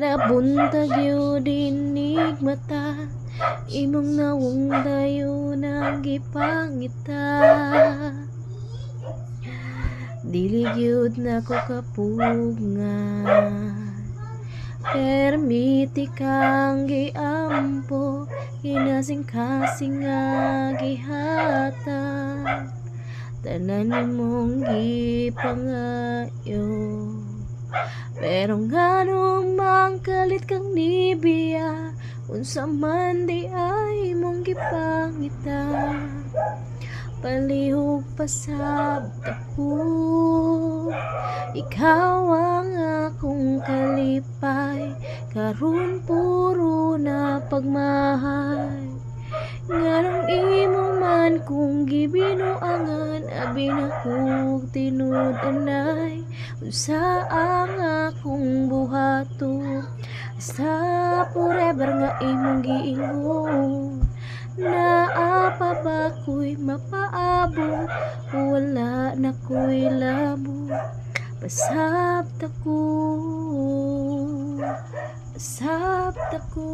Nabuntag yu dinig mata, imong nawong dayo nagipangita. Dili gyud nako kapugngan, permiti kang giampo, kinasing-kasing nga gihatag, tanan nimong gipangayo. Pero nganong mangkalit kang nibiya, unsa man di ay mong gipangita. Palihog pasab ako, ikaw ang akong kalipay, karon puro na pagmahal. Nganong imo man kung gibinuangan, abi na kog tinud-anay, unsa ang akong buhaton, sa forever nga imong giingon. Naapa ba ko'y mapaabot, wala na ko'y labot, pasabta ko, pasabta ko.